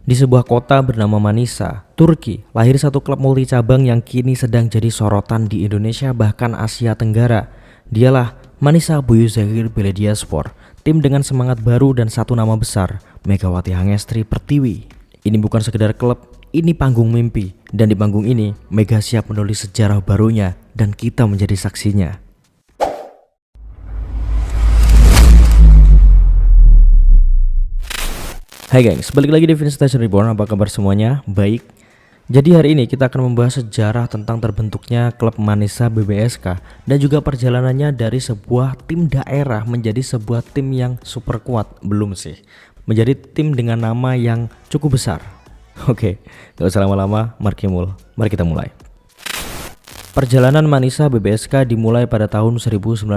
Di sebuah kota bernama Manisa, Turki, lahir satu klub multi cabang yang kini sedang jadi sorotan di Indonesia bahkan Asia Tenggara. Dialah Manisa Büyükşehir Belediyespor, tim dengan semangat baru dan satu nama besar, Megawati Hangestri Pertiwi. Ini bukan sekedar klub, ini panggung mimpi, dan di panggung ini Mega siap menulis sejarah barunya dan kita menjadi saksinya. Hai gengs, balik lagi di Vince Station Reborn. Apa kabar semuanya? Baik. Jadi hari ini kita akan membahas sejarah tentang terbentuknya klub Manisa BBSK dan juga perjalanannya dari sebuah tim daerah menjadi sebuah tim yang super kuat. Belum sih, menjadi tim dengan nama yang cukup besar. Oke, gak usah lama-lama, mari kita mulai. Perjalanan Manisa BBSK dimulai pada tahun 1994.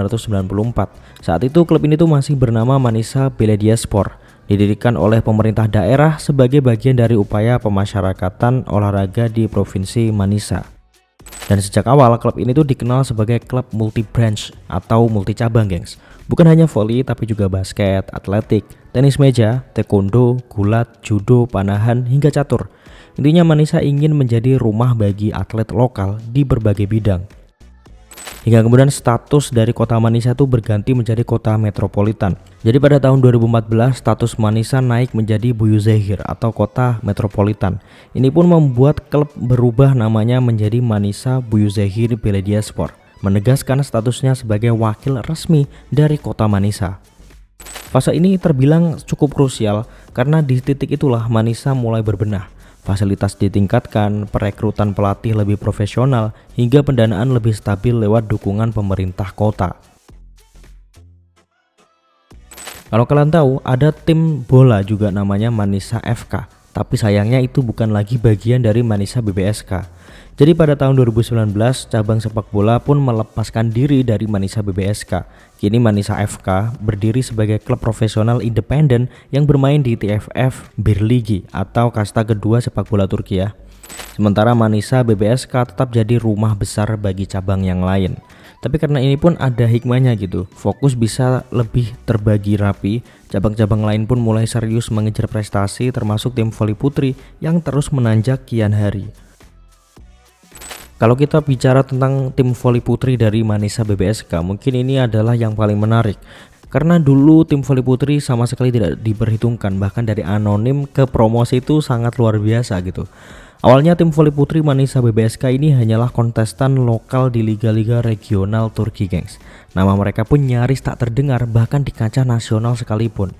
Saat itu klub ini tuh masih bernama Manisa Belediyespor. Didirikan oleh pemerintah daerah sebagai bagian dari upaya pemasyarakatan olahraga di Provinsi Manisa. Dan sejak awal klub ini tuh dikenal sebagai klub multi branch atau multi cabang, gengs. Bukan hanya voli tapi juga basket, atletik, tenis meja, taekwondo, gulat, judo, panahan hingga catur. Intinya Manisa ingin menjadi rumah bagi atlet lokal di berbagai bidang. Hingga kemudian status dari kota Manisa itu berganti menjadi kota metropolitan. Jadi pada tahun 2014 status Manisa naik menjadi Büyükşehir atau kota metropolitan. Ini pun membuat klub berubah namanya menjadi Manisa Büyükşehir Belediyespor, menegaskan statusnya sebagai wakil resmi dari kota Manisa. Fase ini terbilang cukup krusial karena di titik itulah Manisa mulai berbenah. Fasilitas ditingkatkan, perekrutan pelatih lebih profesional, hingga pendanaan lebih stabil lewat dukungan pemerintah kota. Kalau kalian tahu, ada tim bola juga namanya Manisa FK, tapi sayangnya itu bukan lagi bagian dari Manisa BBSK. Jadi pada tahun 2019, cabang sepak bola pun melepaskan diri dari Manisa BBSK. Kini Manisa FK berdiri sebagai klub profesional independen yang bermain di TFF 1 atau kasta kedua sepak bola Turki ya. Sementara Manisa BBSK tetap jadi rumah besar bagi cabang yang lain. Tapi karena ini pun ada hikmahnya gitu, fokus bisa lebih terbagi rapi. Cabang-cabang lain pun mulai serius mengejar prestasi, termasuk tim voli putri yang terus menanjak kian hari. Kalau kita bicara tentang tim voli putri dari Manisa BBSK, mungkin ini adalah yang paling menarik. Karena dulu tim voli putri sama sekali tidak diperhitungkan, bahkan dari anonim ke promosi itu sangat luar biasa gitu. Awalnya tim voli putri Manisa BBSK ini hanyalah kontestan lokal di liga-liga regional Turki, gengs. Nama mereka pun nyaris tak terdengar bahkan di kancah nasional sekalipun.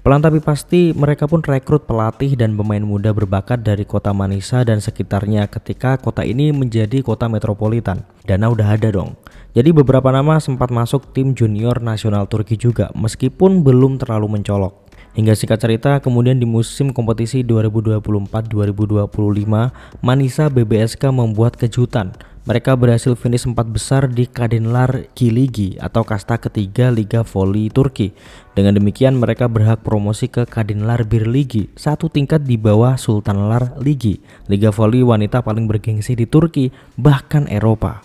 Pelan tapi pasti mereka pun rekrut pelatih dan pemain muda berbakat dari kota Manisa dan sekitarnya ketika kota ini menjadi kota metropolitan. Dana udah ada dong. Jadi beberapa nama sempat masuk tim junior nasional Turki juga meskipun belum terlalu mencolok. Hingga singkat cerita kemudian di musim kompetisi 2024-2025 Manisa BBSK membuat kejutan. Mereka berhasil finish 4 besar di Kadınlar Ligi atau kasta ketiga Liga Voli Turki. Dengan demikian mereka berhak promosi ke Kadınlar Ligi, satu tingkat di bawah Sultanlar Ligi, liga voli wanita paling bergengsi di Turki bahkan Eropa.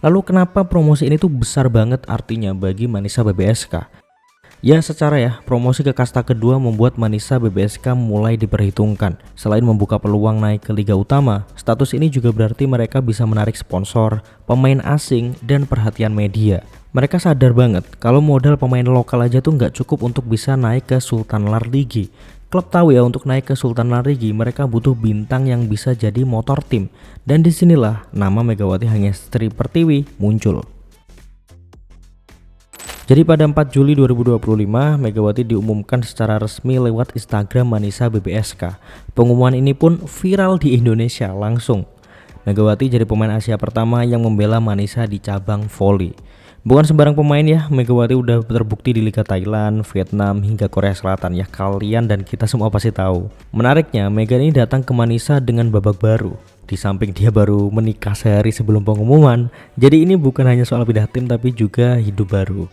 Lalu kenapa promosi ini tuh besar banget artinya bagi Manisa BBSK? Ya secara promosi ke kasta kedua membuat Manisa BBSK mulai diperhitungkan. Selain membuka peluang naik ke liga utama, status ini juga berarti mereka bisa menarik sponsor, pemain asing, dan perhatian media. Mereka sadar banget kalau modal pemain lokal aja tuh nggak cukup untuk bisa naik ke Sultanlar Ligi. Klub tahu ya untuk naik ke Sultanlar Ligi mereka butuh bintang yang bisa jadi motor tim. Dan disinilah nama Megawati Hangestri Pertiwi muncul. Jadi pada 4 Juli 2025, Megawati diumumkan secara resmi lewat Instagram Manisa BBSK. Pengumuman ini pun viral di Indonesia langsung. Megawati jadi pemain Asia pertama yang membela Manisa di cabang voli. Bukan sembarang pemain ya, Megawati udah terbukti di Liga Thailand, Vietnam, hingga Korea Selatan ya. Kalian dan kita semua pasti tahu. Menariknya, Mega ini datang ke Manisa dengan babak baru. Di samping dia baru menikah sehari sebelum pengumuman, jadi ini bukan hanya soal pindah tim tapi juga hidup baru.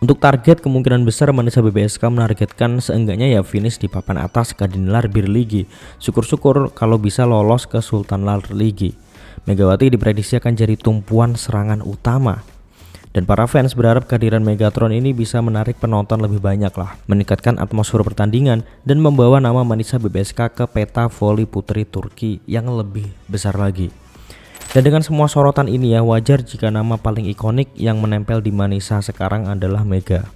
Untuk target kemungkinan besar Manisa BBSK menargetkan seenggaknya ya finish di papan atas Kadınlar Ligi. Syukur-syukur kalau bisa lolos ke Sultanlar Ligi. Megawati diprediksi akan jadi tumpuan serangan utama. Dan para fans berharap kehadiran Megatron ini bisa menarik penonton lebih banyak lah, meningkatkan atmosfer pertandingan, dan membawa nama Manisa BBSK ke peta voli putri Turki yang lebih besar lagi. Dan dengan semua sorotan ini ya, wajar jika nama paling ikonik yang menempel di Manisa sekarang adalah Mega.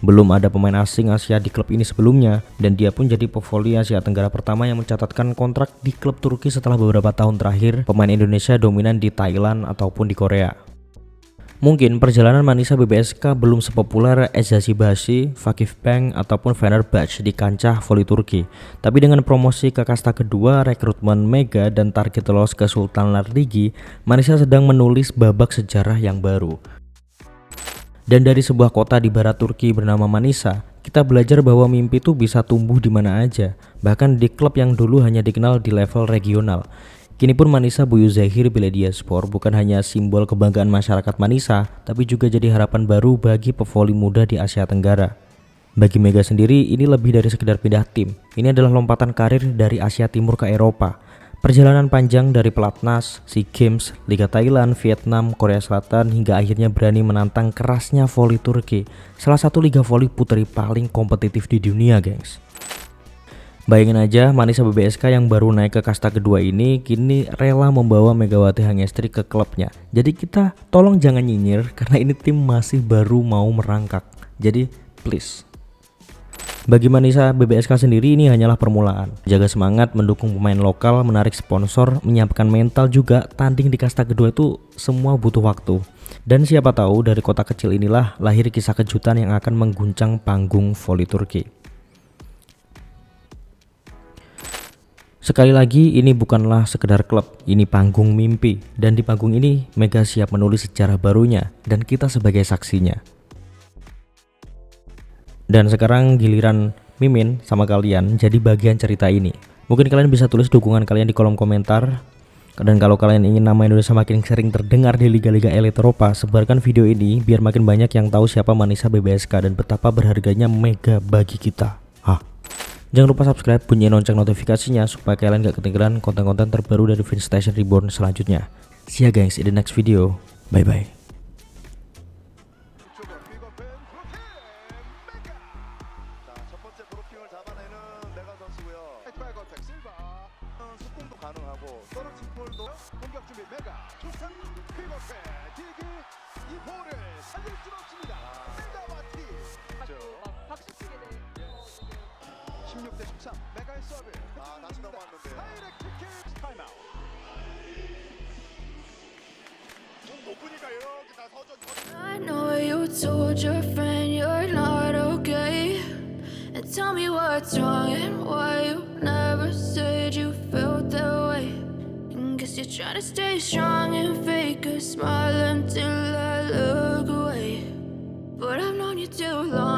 Belum ada pemain asing Asia di klub ini sebelumnya, dan dia pun jadi pevoli Asia Tenggara pertama yang mencatatkan kontrak di klub Turki setelah beberapa tahun terakhir pemain Indonesia dominan di Thailand ataupun di Korea. Mungkin perjalanan Manisa BBSK belum sepopuler Eczacıbaşı, Vakifbank ataupun Fenerbahçe di kancah voli Turki. Tapi dengan promosi ke kasta kedua, rekrutmen Mega dan target lolos ke Sultanlar Ligi, Manisa sedang menulis babak sejarah yang baru. Dan dari sebuah kota di barat Turki bernama Manisa, kita belajar bahwa mimpi itu bisa tumbuh di mana aja, bahkan di klub yang dulu hanya dikenal di level regional. Kini pun Manisa Büyükşehir Belediyespor bukan hanya simbol kebanggaan masyarakat Manisa, tapi juga jadi harapan baru bagi pevoli muda di Asia Tenggara. Bagi Mega sendiri, ini lebih dari sekedar pindah tim. Ini adalah lompatan karir dari Asia Timur ke Eropa. Perjalanan panjang dari pelatnas, SEA Games, Liga Thailand, Vietnam, Korea Selatan, hingga akhirnya berani menantang kerasnya voli Turki, salah satu liga voli putri paling kompetitif di dunia, gengs. Bayangin aja, Manisa BBSK yang baru naik ke kasta kedua ini kini rela membawa Megawati Hangestri ke klubnya. Jadi kita tolong jangan nyinyir karena ini tim masih baru mau merangkak. Jadi please. Bagi Manisa BBSK sendiri ini hanyalah permulaan. Jaga semangat, mendukung pemain lokal, menarik sponsor, menyiapkan mental juga. Tanding di kasta kedua itu semua butuh waktu. Dan siapa tahu dari kota kecil inilah lahir kisah kejutan yang akan mengguncang panggung voli Turki. Sekali lagi, ini bukanlah sekedar klub, ini panggung mimpi. Dan di panggung ini, Mega siap menulis sejarah barunya, dan kita sebagai saksinya. Dan sekarang giliran Mimin sama kalian jadi bagian cerita ini. Mungkin kalian bisa tulis dukungan kalian di kolom komentar. Dan kalau kalian ingin nama Indonesia makin sering terdengar di liga-liga elit Eropa, sebarkan video ini biar makin banyak yang tahu siapa Manisa BBSK dan betapa berharganya Mega bagi kita. Jangan lupa subscribe, bunyiin lonceng notifikasinya supaya kalian gak ketinggalan konten-konten terbaru dari Vince Station Reborn selanjutnya. See ya guys in the next video. Bye bye. 메가의 서브. 다시 넘어왔는데요. 다이렉트 킥 타임아웃. 높으니까 이렇게 다 서전. I know you told your friend you're not okay, and tell me what's wrong and why you never said you felt that way. And guess you're trying to stay strong and fake a smile until I look away. But I've known you too long.